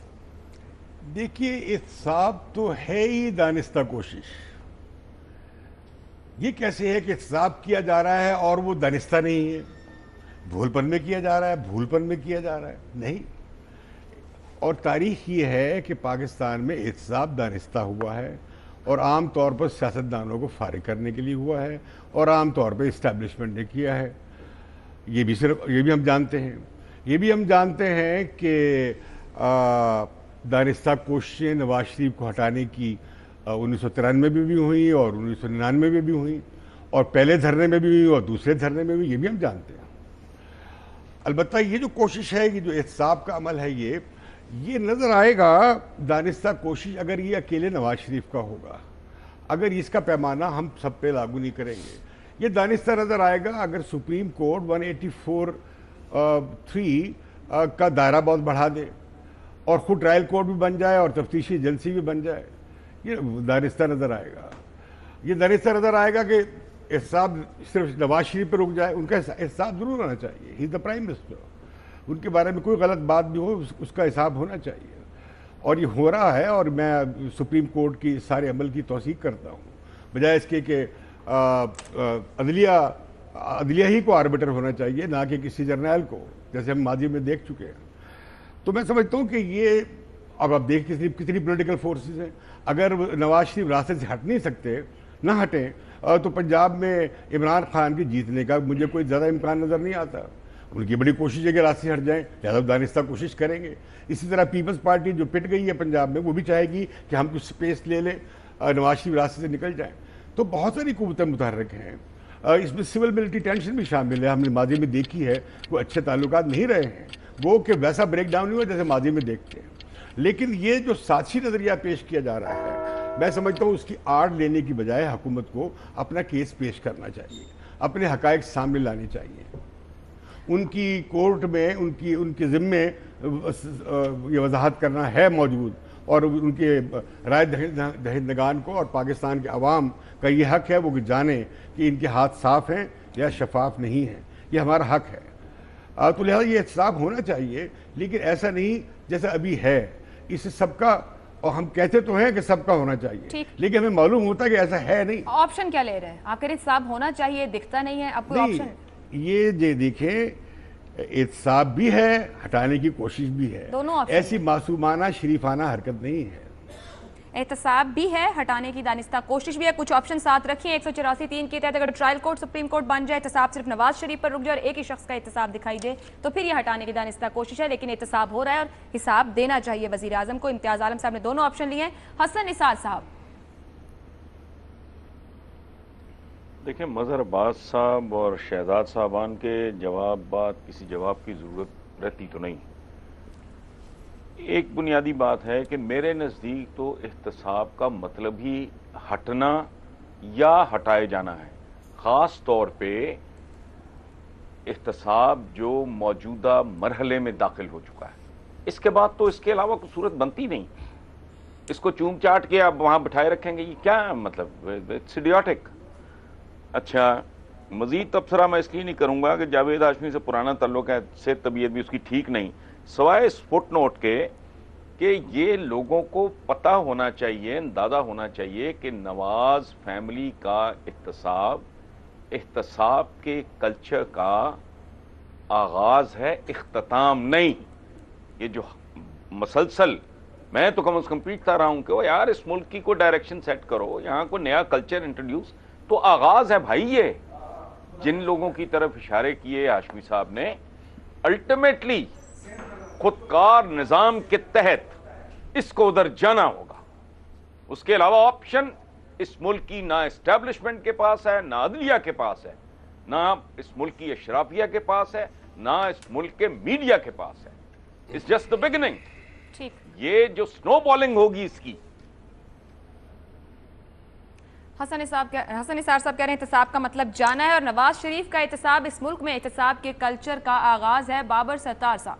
دیکھیے احتساب تو ہے ہی دانستہ کوشش۔ یہ کیسے ہے کہ احتساب کیا جا رہا ہے اور وہ دانستہ نہیں ہے؟ بھول پن میں کیا جا رہا ہے، بھول پن میں کیا جا رہا ہے؟ نہیں۔ اور تاریخ یہ ہے کہ پاکستان میں احتساب دانستہ ہوا ہے اور عام طور پر سیاستدانوں کو فارغ کرنے کے لیے ہوا ہے اور عام طور پہ اسٹیبلشمنٹ نے کیا ہے۔ یہ بھی ہم جانتے ہیں۔ یہ بھی ہم جانتے ہیں کہ دانستہ کوششیں نواز شریف کو ہٹانے کی 1993 میں بھی ہوئی اور 1999 میں بھی ہوئی، اور پہلے دھرنے میں بھی ہوئی اور دوسرے دھرنے میں بھی، یہ بھی ہم جانتے ہیں۔ البتہ یہ جو کوشش ہے، یہ جو احتساب کا عمل ہے، یہ نظر آئے گا دانستہ کوشش اگر یہ اکیلے نواز شریف کا ہوگا، اگر اس کا پیمانہ ہم سب پہ لاگو نہیں کریں گے۔ یہ دانستہ نظر آئے گا اگر سپریم کورٹ 184(3) کا دائرہ بہت بڑھا دے اور خود ٹرائل کورٹ بھی بن جائے اور تفتیشی ایجنسی بھی بن جائے۔ یہ دانستہ نظر آئے گا۔ یہ دانستہ نظر آئے گا کہ احتساب صرف نواز شریف پہ رک جائے۔ ان کا احتساب ضرور ہونا چاہیے، ہی از دا پرائم منسٹر۔ ان کے بارے میں کوئی غلط بات بھی ہو اس کا حساب ہونا چاہیے، اور یہ ہو رہا ہے، اور میں سپریم کورٹ کی سارے عمل کی توثیق کرتا ہوں، بجائے اس کے کہ عدلیہ ہی کو آربیٹر ہونا چاہیے، نہ کہ کسی جرنیل کو، جیسے ہم ماضی میں دیکھ چکے ہیں۔ تو میں سمجھتا ہوں کہ یہ اب آپ دیکھ کتنی پولیٹیکل فورسز ہیں۔ اگر نواز شریف راستے سے ہٹ نہیں سکتے، نہ ہٹیں، تو پنجاب میں عمران خان کی جیتنے کا مجھے کوئی زیادہ امکان نظر نہیں آتا۔ ان کی بڑی کوشش ہے کہ راستے سے ہٹ جائیں، لہٰذا دانستہ کوشش کریں گے۔ اسی طرح پیپلز پارٹی جو پٹ گئی ہے پنجاب میں، وہ بھی چاہے گی کہ ہم کچھ سپیس لے لیں، نواز شریف راستے سے نکل جائیں۔ تو بہت ساری قوتیں متحرک ہیں، اس میں سول ملٹری ٹینشن بھی شامل ہے۔ ہم نے ماضی میں دیکھی ہے، کوئی اچھے تعلقات نہیں رہے ہیں، وہ کہ ویسا بریک ڈاؤن نہیں ہوا جیسے ماضی میں دیکھتے ہیں۔ لیکن یہ جو سازشی نظریہ پیش کیا جا رہا ہے، میں سمجھتا ہوں اس کی آڑ لینے کی بجائے حکومت کو اپنا کیس پیش کرنا چاہیے، اپنے حقائق سامنے لانے چاہیے۔ ان کی کورٹ میں ان کے ذمے یہ وضاحت کرنا ہے موجود، اور ان کے رائے دہندگان کو اور پاکستان کے عوام کا یہ حق ہے وہ کہ جانیں کہ ان کے ہاتھ صاف ہیں یا شفاف نہیں ہیں۔ یہ ہمارا حق ہے، تو لہٰذا یہ احتساب ہونا چاہیے، لیکن ایسا نہیں جیسا ابھی ہے۔ اس سب کا، اور ہم کہتے تو ہیں کہ سب کا ہونا چاہیے، لیکن ہمیں معلوم ہوتا ہے کہ ایسا ہے نہیں۔ آپشن کیا لے رہے ہیں آپ؟ کہہ رہے احتساب ہونا چاہیے، دکھتا نہیں ہے، اب کوئی آپشن؟ یہ دیکھیں، احتساب بھی ہے، ہٹانے کی کوشش بھی ہے، دونوں آپشن ایسی معصومانہ شریفانہ حرکت نہیں ہے۔ एहतसाब भी है, हटाने की दानिस्ता कोशिश भी है। कुछ ऑप्शन साथ रखिए। 184(3) के तहत अगर ट्रायल कोर्ट सुप्रीम कोर्ट बन जाए, एहतसाब सिर्फ नवाज शरीफ पर रुक जाए और एक ही शख्स का एहतसाब दिखाई दे, तो फिर ये हटाने की दानिस्ता कोशिश है। लेकिन एहतसाब हो रहा है और हिसाब देना चाहिए वजीर आजम को। इम्तियाज आलम साहब ने दोनों ऑप्शन लिए हैं। हसन निसार साहब, देखिए, मजहर अब्बास साहब और शहजाद साहबान के किसी जवाब की जरूरत रहती तो नहीं। एक बुनियादी बात है कि मेरे नज़दीक तो एहतसाब का मतलब ही हटना या हटाए जाना है। ख़ास तौर पे एहतसाब जो मौजूदा मरहले में दाखिल हो चुका है, इसके बाद तो इसके अलावा कोई सूरत बनती नहीं। इसको चूम चाट के आप वहाँ बिठाए रखेंगे, ये क्या मतलब, इट्स इडियोटिक। अच्छा, मजीद तबसरा मैं इसलिए नहीं करूँगा कि जावेद हाशमी से पुराना ताल्लुक है, से तबीयत भी उसकी ठीक नहीं, सवाए इस फुट नोट के कि ये लोगों को पता होना चाहिए, अंदाज़ा होना चाहिए कि नवाज फैमिली का एहतसाब के कल्चर का आगाज़ है, इख्तिताम नहीं। ये जो मसलसल, मैं तो कम से कम पीटता रहा हूँ कि वो यार इस मुल्क की कोई डायरेक्शन सेट करो, यहाँ को नया कल्चर इंट्रोड्यूस, तो आगाज़ है भाई। ये जिन लोगों की तरफ इशारे किए हाशमी साहब ने, अल्टीमेटली खुदकार निज़ाम के तहत इसको उधर जाना होगा। उसके अलावा ऑप्शन इस मुल्क की ना एस्टैब्लिशमेंट के पास है, ना अदलिया के पास है, ना इस मुल्क की अशराफिया के पास है, ना इस मुल्क के मीडिया के पास है। It's just the beginning. ठीक, ये जो स्नो बॉलिंग होगी इसकी। हसन निसार साहब कह रहे हैं एहतसाब का मतलब जाना है और नवाज शरीफ का एहतसाब इस मुल्क में एहतसाब के कल्चर का आगाज है। बाबर सत्तार साहब,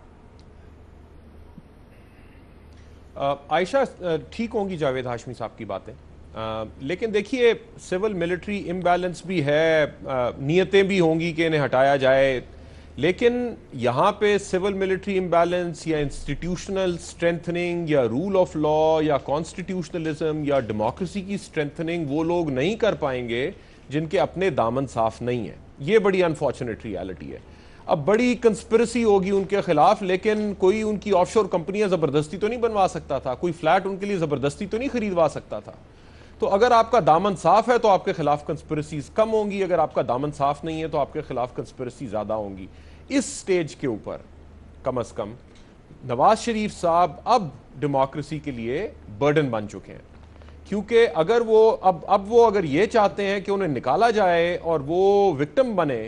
आयशा ठीक होंगी जावेद हाशमी साहब की बातें, लेकिन देखिए सिविल मिलिट्री इम्बैलेंस भी है, नीयतें भी होंगी कि इन्हें हटाया जाए, लेकिन यहाँ पे सिविल मिलिट्री इम्बैलेंस या इंस्टीट्यूशनल स्ट्रेंथनिंग या रूल ऑफ लॉ या कॉन्स्टिट्यूशनलिज्म या डेमोक्रेसी की स्ट्रेंथनिंग वो लोग नहीं कर पाएंगे जिनके अपने दामन साफ नहीं है। ये बड़ी अनफॉर्चुनेट रियलिटी है। अब बड़ी कंस्पिरेसी होगी उनके खिलाफ, लेकिन कोई उनकी ऑफशोर कंपनियां जबरदस्ती तो नहीं बनवा सकता था, कोई फ्लैट उनके लिए जबरदस्ती तो नहीं खरीदवा सकता था। तो अगर आपका दामन साफ है तो आपके खिलाफ कंस्पिरेसीज कम होंगी, अगर आपका दामन साफ नहीं है तो आपके खिलाफ कंस्पिरेसी ज्यादा होंगी। इस स्टेज के ऊपर कम से कम नवाज शरीफ साहब अब डेमोक्रेसी के लिए बर्डन बन चुके हैं, क्योंकि अगर वो अगर ये चाहते हैं कि उन्हें निकाला जाए और वो विक्टिम बने,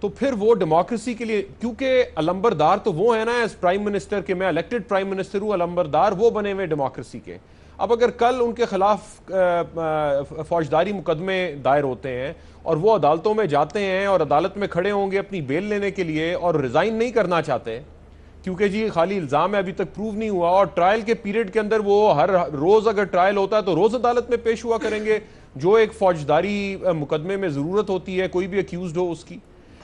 तो फिर वो डेमोक्रेसी के लिए, क्योंकि अलंबरदार तो वो है ना एज प्राइम मिनिस्टर के, मैं इलेक्टेड प्राइम मिनिस्टर हूं, अलंबरदार वो बने हुए डेमोक्रेसी के। अब अगर कल उनके खिलाफ फौजदारी मुकदमे दायर होते हैं और वो अदालतों में जाते हैं और अदालत में खड़े होंगे अपनी बेल लेने के लिए और रिजाइन नहीं करना चाहते क्योंकि जी खाली इल्जाम है, अभी तक प्रूव नहीं हुआ, और ट्रायल के पीरियड के अंदर वो हर रोज अगर ट्रायल होता है तो रोज अदालत में पेश हुआ करेंगे, जो एक फौजदारी मुकदमे में जरूरत होती है कोई भी अक्यूज्ड हो उसकी,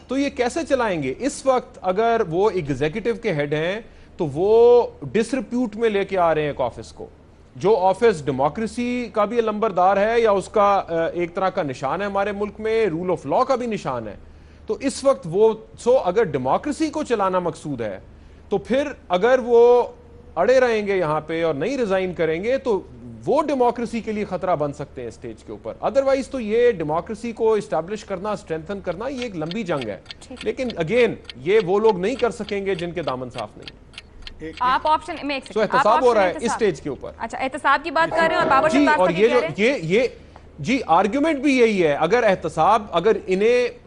तो ये कैसे चलाएंगे? इस वक्त अगर वो एग्जीक्यूटिव के हेड हैं तो वो डिसरिप्यूट में लेके आ रहे हैं एक ऑफिस को, जो ऑफिस डेमोक्रेसी का भी अलंबरदार है या उसका एक तरह का निशान है हमारे मुल्क में, रूल ऑफ लॉ का भी निशान है। तो इस वक्त वो अगर डेमोक्रेसी को चलाना मकसूद है तो फिर अगर वो अड़े रहेंगे यहाँ पे और नहीं रिजाइन करेंगे तो वो डेमोक्रेसी के लिए खतरा बन सकते हैं स्टेज के ऊपर। अदरवाइज तो ये डेमोक्रेसी को इस्टेब्लिश करना, स्ट्रेंथन करना, ये एक लंबी जंग है, लेकिन अगेन ये वो लोग नहीं कर सकेंगे जिनके दामन साफ नहीं। आप ऑप्शन में एक एहतसाब हो रहा है इस स्टेज के ऊपर। अच्छा, एहतसाब की बात कर रहे हैं और बाबर जी, और ये जी आर्ग्यूमेंट भी यही है, अगर एहतसाब, अगर इन्हें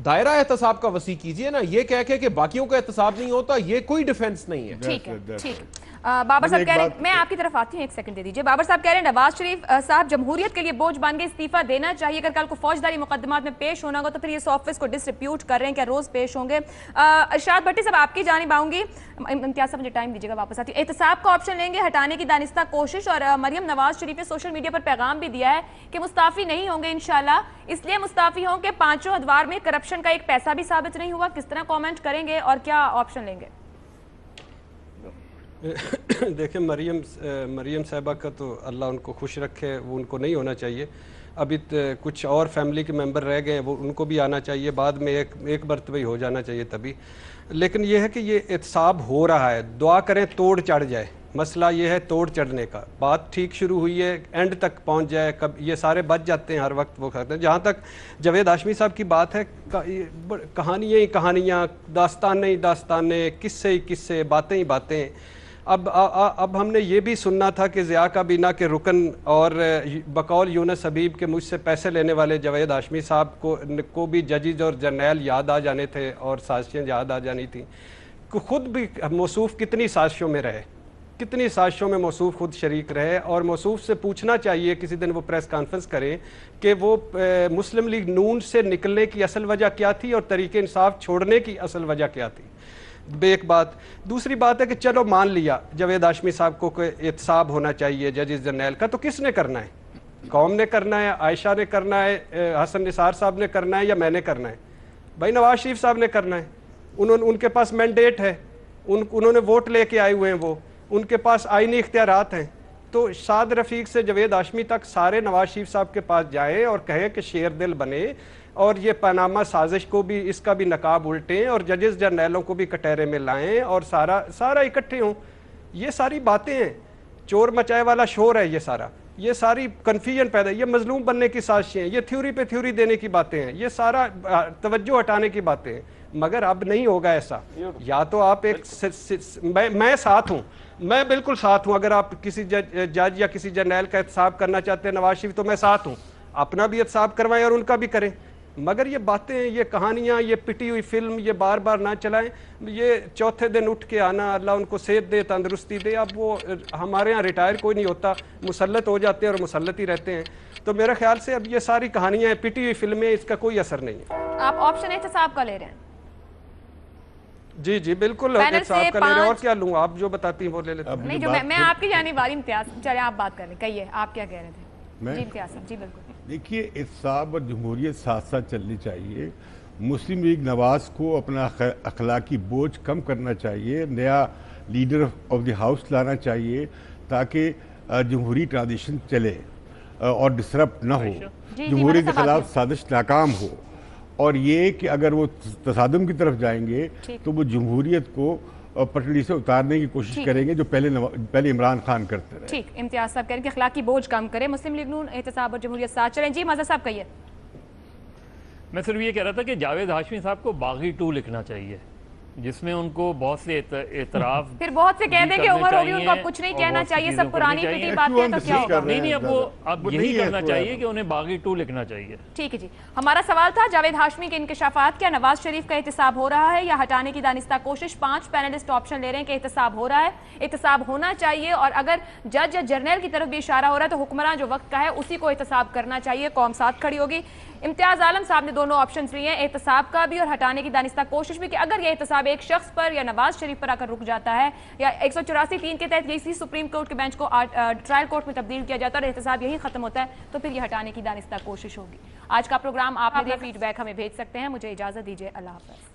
दायरा एहतसाब का वसी कीजिए ना, ये कह के कि बाकियों का एहतसाब नहीं होता, ये कोई डिफेंस नहीं है। ठीक है, ठीक है। बाबर साहब कह रहे हैं, मैं आपकी तरफ आती हूँ, एक सेकंड दे दीजिए। बाबर साहब कह रहे हैं नवाज शरीफ साहब जमहूरियत के लिए बोझ बन के इस्तीफा देना चाहिए, अगर कल को फौजदारी मुकदमात में पेश होना होगा तो फिर ये ऑफिस को डिस्ट्रीब्यूट कर रहे हैं, क्या रोज पेश होंगे? अरशाद भट्टी साहब आपकी जानिब आऊंगी, इम्तियाज साहब मुझे टाइम दीजिएगा, वापस आती हूँ। एहतसाब का ऑप्शन लेंगे, हटाने की दानिस्ता कोशिश, और मरियम नवाज शरीफ ने सोशल मीडिया पर पैगाम भी दिया है कि मुस्ताफी नहीं होंगे इंशाल्लाह, इसलिए मुस्ताफी हों कि पांचों अदवार में करप्शन का एक पैसा भी साबित नहीं हुआ। किस तरह कॉमेंट करेंगे और क्या ऑप्शन लेंगे? देखिए, मरियम साहिबा का तो अल्लाह उनको खुश रखे, वो उनको नहीं होना चाहिए। अभी कुछ और फैमिली के मेंबर रह गए, वो उनको भी आना चाहिए, बाद में एक मरतबा ही हो जाना चाहिए तभी। लेकिन ये है कि ये एहतसाब हो रहा है, दुआ करें तोड़ चढ़ जाए, مسئلہ یہ ہے توڑ چڑھنے کا. بات ٹھیک شروع ہوئی ہے, اینڈ تک پہنچ جائے, کب یہ سارے بچ جاتے ہیں ہر وقت وہ کہتے ہیں. جہاں تک جاوید ہاشمی صاحب کی بات ہے, کہانیاں ہی کہانیاں, داستانیں ہی داستانیں, قصے ہی قصے, باتیں ہی باتیں. اب ہم نے یہ بھی سننا تھا کہ ضیاء کابینہ کے رکن اور بقول یونس حبیب کے مجھ سے پیسے لینے والے جاوید ہاشمی صاحب کو بھی ججز اور جرنیل یاد آ جانے تھے اور سازشیں یاد آ جانی تھیں. خود بھی موصوف کتنی سازشوں میں رہے, کتنی سازشوں میں موصوف خود شریک رہے, اور موصوف سے پوچھنا چاہیے کسی دن وہ پریس کانفرنس کریں کہ وہ مسلم لیگ نون سے نکلنے کی اصل وجہ کیا تھی اور تحریک انصاف چھوڑنے کی اصل وجہ کیا تھی. ایک بات. دوسری بات ہے کہ چلو مان لیا جاوید ہاشمی صاحب کو کوئی احتساب ہونا چاہیے ججز جرنیل کا, تو کس نے کرنا ہے؟ قوم نے کرنا ہے, عائشہ نے کرنا ہے, حسن نثار صاحب نے کرنا ہے, یا میں نے کرنا ہے؟ بھائی نواز شریف صاحب نے کرنا ہے. ان کے پاس مینڈیٹ ہے, انہوں نے ووٹ لے کے آئے ہوئے ہیں, وہ ان کے پاس آئینی اختیارات ہیں. تو سعد رفیق سے جاوید ہاشمی تک سارے نواز شریف صاحب کے پاس جائیں اور کہیں کہ شیر دل بنے اور یہ پاناما سازش کو بھی, اس کا بھی نقاب الٹیں اور ججز جرنیلوں کو بھی کٹہرے میں لائیں اور سارا اکٹھے ہوں. یہ ساری باتیں ہیں, چور مچائے والا شور ہے یہ سارا, یہ ساری کنفیوژن پیدا, یہ مظلوم بننے کی سازشیں ہیں, یہ تھیوری پہ تھیوری دینے کی باتیں ہیں, یہ سارا توجہ ہٹانے کی باتیں ہیں. مگر اب نہیں ہوگا ایسا. یا تو آپ ایک میں ساتھ ہوں, میں بالکل ساتھ ہوں. اگر آپ کسی جج یا کسی جرنیل کا احتساب کرنا چاہتے ہیں نواز شریف, تو میں ساتھ ہوں, اپنا بھی احتساب کروائیں اور ان کا بھی کریں. مگر یہ باتیں, یہ کہانیاں, یہ پٹی ہوئی فلم یہ بار بار نہ چلائیں. یہ چوتھے دن اٹھ کے آنا, اللہ ان کو صحت دے, تندرستی دے. اب وہ ہمارے یہاں ریٹائر کوئی نہیں ہوتا, مسلط ہو جاتے ہیں اور مسلط ہی رہتے ہیں. تو میرے خیال سے اب یہ ساری کہانیاں, پٹی ہوئی فلمیں, اس کا کوئی اثر نہیں ہے. آپ آپشن احتساب کا لے رہے ہیں؟ جی بالکل احتساب کا لے رہے ہیں. اور کیا لوں, آپ جو بتاتی ہیں وہ لے لیتے ہیں. نہیں, جو میں آپ کی جانب والی امتیاز, چلے آپ بات کر لیں, کہیے آپ کیا کہہ رہے تھے. جی امتیاز صاحب. جی بالکل. دیکھیے, احتساب اور جمہوریت ساتھ ساتھ چلنی چاہیے. مسلم لیگ نواز کو اپنا اخلاقی بوجھ کم کرنا چاہیے, نیا لیڈر آف دی ہاؤس لانا چاہیے تاکہ جمہوری ٹرانزیشن چلے اور ڈسرپٹ نہ ہو, جمہوریت کے خلاف سازش ناکام ہو. اور یہ کہ اگر وہ تصادم کی طرف جائیں گے تو وہ جمہوریت کو پٹڑی سے اتارنے کی کوشش کریں گے جو پہلے عمران خان کرتے رہے. ٹھیک, امتیاز صاحب کہہ رہے ہیں کہ اخلاقی بوجھ کم کرے, مسلم لیگ نون احتساب اور جمہوریت ساتھ چلیں. جی مظہر صاحب کہیے. میں صرف یہ کہہ رہا تھا کہ جاوید ہاشمی صاحب کو باغی 2 لکھنا چاہیے, جس میں ان کو بہت سے اعتراف, پھر بہت سے کہتے ہیں کہ عمر ہوگی, ان کو اب کچھ نہیں کہنا چاہیے, سب پرانی پٹی باتیں, تو کیا ہوگا؟ نہیں, اب یہی کرنا چاہیے کہ انہیں باغی 2 لکھنا چاہیے. ٹھیک ہے جی. ہمارا سوال تھا جاوید ہاشمی کے انکشافات, کیا نواز شریف کا احتساب ہو رہا ہے یا ہٹانے کی دانستہ کوشش؟ 5 پینلسٹ آپشن لے رہے ہیں کہ احتساب ہو رہا ہے, احتساب ہونا چاہیے, اور اگر جج یا جرنیل کی طرف بھی اشارہ ہو رہا ہے تو حکمراں جو وقت کا ہے اسی کو احتساب کرنا چاہیے, قوم ساتھ کھڑی ہوگی. امتیاز عالم صاحب نے دونوں آپشنز لیے ہیں, احتساب کا بھی اور ہٹانے کی دانستہ کوشش بھی, کہ اگر یہ احتساب ایک شخص پر یا نواز شریف پر آ کر رک جاتا ہے یا 184(3) کے تحت یہی سپریم کورٹ کے بینچ کو ٹرائل کورٹ میں تبدیل کیا جاتا ہے اور احتساب یہی ختم ہوتا ہے, تو پھر یہ ہٹانے کی دانستہ کوشش ہوگی. آج کا پروگرام آپ نے فیڈ بیک ہمیں بھیج سکتے ہیں. مجھے اجازت دیجیے, اللہ حافظ.